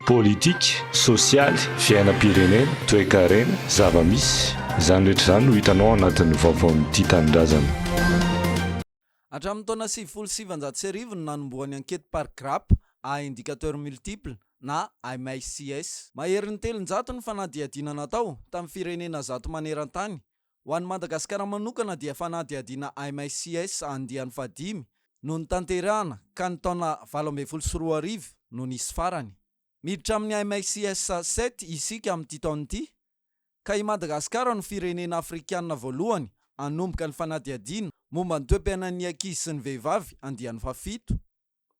politika sosialy fiainam-pirenena toe-karena zava-misy izany rehetra izany no hitanao anatin'ny vaovaon'ity tanindrazana. Hatramin'ny taona 2017 no nanomboan'ny ankety par grappe à indicateur multiple na IMICS. Maherin'ny 700 ny fanadihadiana natao tamin'ny firenena 100 maneran-tany. Ho an'ny Madagasikara manokana dia fanadihadiana IMICS andiany fadimy no nitanterahana ka ny taona 2024 no nisy farany. Miditra amin'ny IMICS 7 isika amin'ity taona ity, ka i Madagasikara no firenena afrikanina voalohany hanomboka ny fanadihadiana momba ny toe-piainan'ny ankizy sy ny vehivavy andiany fafito.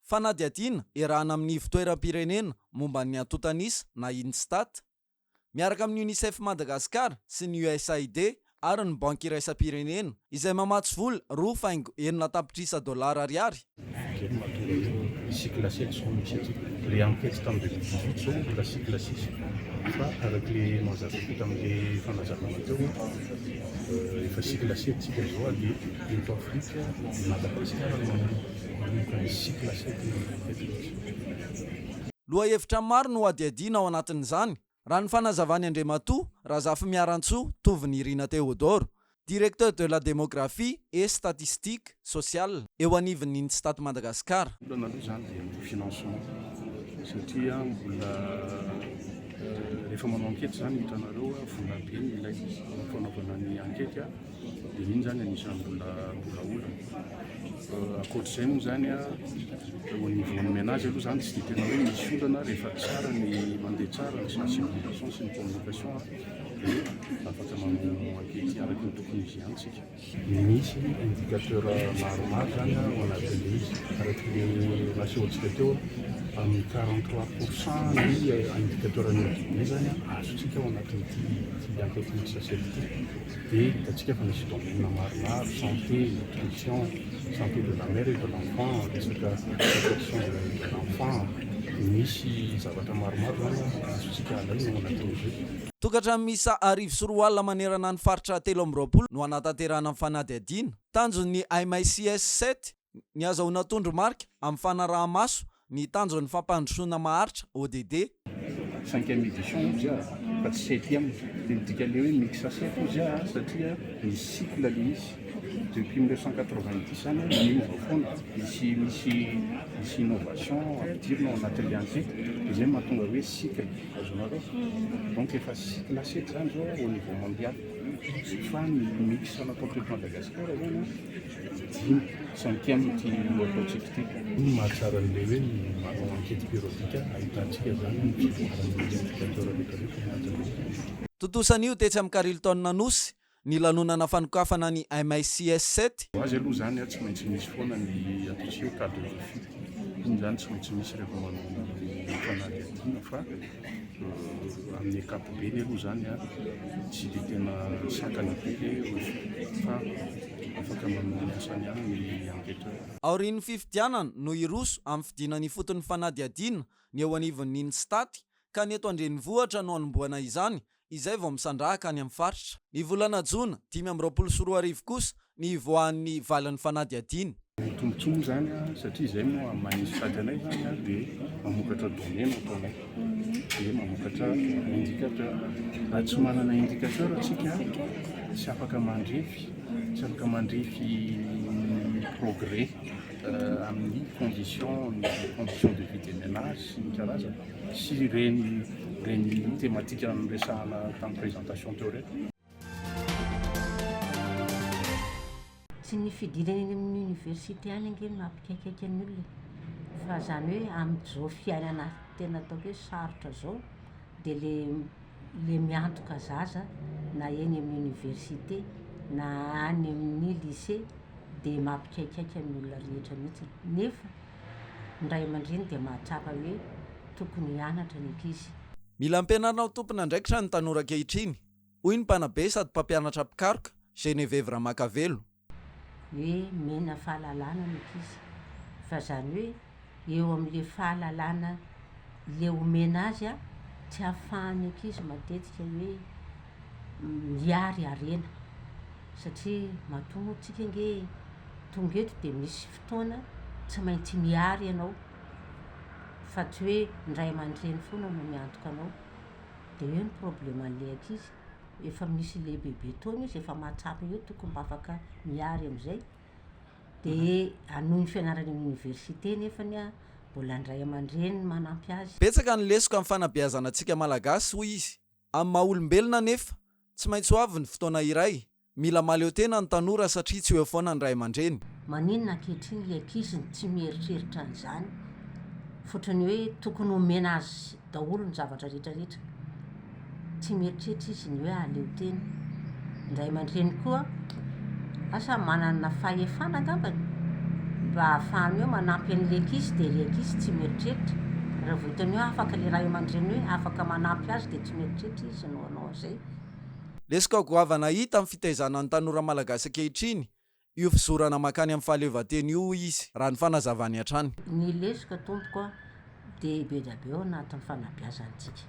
Fanadihadiana iarahana amin'ny ivon-toeram-pirenena momba ny antotanisa na INSTAT, miaraka amin'ny UNICEF Madagasikara sy ny USAID ary ny banky iraisam-pirenena izay mamatsy vola $4.9 tapitrisa ariary. Cycle 7 sont initiatives. Les enquêtes en 2018 sont de la cycle 6. Avec les mazavés, dans les fanazamateur, le cycle 7, c'est que je vois l'Afrique, Madagascar, le cycle 7. Lohahevitra maro no adiadiana ao anatin'izany. Raha ny fanazavany Andriamatoa Razafy Miarantsoa toviny Irina Théodore, directeur de la démographie et statistique sociale eo anivon'ny INSTAT Madagasikara. Aloha zany dia ny financement satria mbola rehefa manao ankety zany hitanareo vola be ilay fanaovana ny ankety dia iny zany anisan'ny mbola olana. Ankoatr'izay moa zany au niveau ny ménage aloha zany tsy dia tena hoe misy olana rehefa tsara ny mandeha tsara ny sensibilisation sy ny communication afaka manao ankety araka ny tokony izy antsika. Misy indicateur maromaro zany ao anatin'le izy araka le nasehoantsika teo amin'ny 43% ny indicateur ny zany azontsika ao anatin'ity ankety sasety ity dia hitantsika fa misy domaine maromaro: santé, nutrition, santé de la mère et de l'enfant, resaka protection de l'enfant. Misy zavatra maromaro zany azontsika alaina ao anatin'izay. Tokatrano misa 1,4 manerana ny faritra 320 no anatanterahana amin'ny fanadihadiana. Tanjon'ny IMICS 7 ny azahoana tondro marika amin'ny fanaraha-maso ny tanjon'ny fampandrosoana maharitra ODD. 5e édition izy fa tsy 7e dia midika le hoe mixa 7 izy satria ny cycle le izy depuis 1990 zany miova foana, misy innovation ampidirina ao anatin'le ankety izay mahatonga hoe cycle azonareo. Donc efa cycle 7 zany zao au niveau mondial fa ny mix natao teto Madagasikara zany 5e ty ataontsika ty. Ny mahatsara an'le hoe manao ankety périodique ahitantsika zany ny fivoaran'ny indicateur rehetrarehetra. Totosan'io tetsy amin'ny Carilton Nanosy ny lanonana fanokafana ny IMICS 7. Azy aloha zany tsy maintsy misy foana ny atao hoe cadre de vie. Iny zany tsy maintsy misy rehefa manao ny fanadihadiana fa amin'ny ankapobeny aloha zany tsy dia tena sakana be fa afaka manao ny asany ihany ny enquêteur. Aorian'ny fifidianana no iroso amin'ny fidinany foton'ny fanadihadiana ny eo anivon'ny INSTAT ka ny eto andrenivohitra no anomboana izany izay vao misandrahaka any amin'ny faritra. Ny volana Jona 2024 kosa ny ivoahan'ny valan'ny fanadihadiana. Tombontsomo zany satria izay moa amin'ny INSTAT anay zany dia mamokatra domaine ataonay dia mamokatra indicateur. Raha tsy manana indicateur atsika tsy afaka mandrefy progrès amin'ny condition de vie des ménages sy ny karazana sy reny thématique resahana tamin'ny présentation teo reto. Tsy ny fidirana amin'ny université any angeny mampikaikaika ny olona fa zany hoe amin'izao fiainana tena ataoko hoe sarotra zao dia le miantoka zaza na eny amin'ny université na any amin'ny lycée dia mampikaikaika ny olona rehetra mihitsy. Nefa ny ray aman-dreny dia mahatsapa hoe tokony hianatra ny ankizy. Mila ampianarina ho tompona andraikitra ny tanora ankehitriny. Hoy ny mpanabe sady mpampianatra pikaroka Geneviève Ramakavelo. Hoe mena fahalalana ny ankizy fa zany hoe eo amin'le fahalalana le omena azy tsy ahafahan'ny ankizy matetika hoe miary harena satria mahatonga tsika nge tonga eto dia misy fotoana tsy maintsy miary ianao fa tsy hoe ndray aman-dreny foana no miantoka anao. De eo ny probleman'le ankizy, efa misy le bebe taona izy efa mahatsapa eo tokony mba afaka miary am'izay. De anohy ny fianarany amin'ny université nefany a mbola ndray aman-dreny manampy azy. Betsaka ny lesoko amin'ny fanabeazana antsika malagasy hoy izy. Amin'ny maha-olombelona nefa tsy maintsy ho avy ny fotoana iray mila maleo tena ny tanora satria tsy eo foana ny ray aman-dreny. Maninona ankehitriny le ankizy ny tsy mieritreritra an'izany, fotrany hoe tokony homena azy daholo ny zavatra rehetrarehetra. Tsy mieritreritra izy ny hoe aleo tena. Ndray aman-dreny koa asa manana fahefana angambany mba ahafahany hoe manampy an'le ankizy, de le ankizy tsy mieritreritra. Raha voatany hoe afaka le ray aman-dreny hoe afaka manampy azy de tsy mieritreritra izy no anao an'izay. Lesika goavana hita amin'ny fitaizana ny tanora malagasy ankehitriny io fizorana makany amin'ny fahaleovantena io izy raha ny fanazavany hatrany. Ny lesika tompoko a de be dia be ao anatin'ny fanabeazantsika.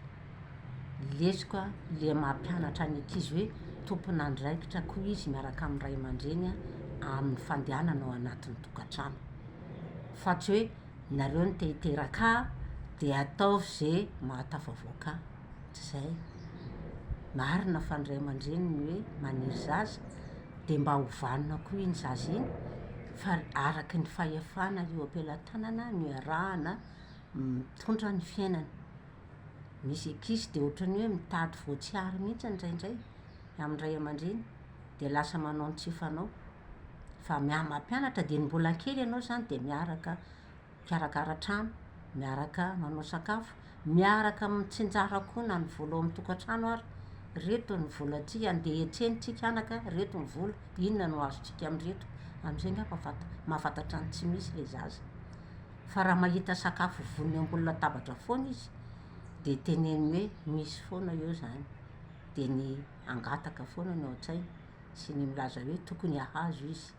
Lesika le mampianatra ny ankizy hoe tompony andraikitra koa izy miaraka amin'ny ray aman-dreny amin'ny fandehanana ao anatin'ny tokantrano. Fa tsy hoe nareo no te-hiteraka de ataovy zay mahatafavoaka. Tsy zay. Marina fa ny ray aman-dreny ny hoe maniry zaza de mba hovanona koa iny zaza iny fa araky ny fahefana eo am-pelantanana no iarahana mitondra ny fiainana. Misy ankizy de ohatrany hoe mitady voatsiary mihitsy ndraindray amin'ny ray aman-dreny de lasa manao ny tsy fanao. Fa mampianatra de ny mbola kely ianao zany de miaraka mikarakara trano, miaraka manao sakafo, miaraka mitsinjara koa na ny vola ao amin'ny tokantrano ary. Reto ny vola aty andeha hiantsena tsika anaka, reto ny vola, inona no azontsika am'reto. Am'izay ngamba mahafantatra ny tsy misy le zaza. Fa raha mahita sakafo voniny ambony latabatra foana izy de teneny hoe misy foana eo zany. De ny angataka foana no an-tsainy sy ny milaza hoe tokony hahazo izy.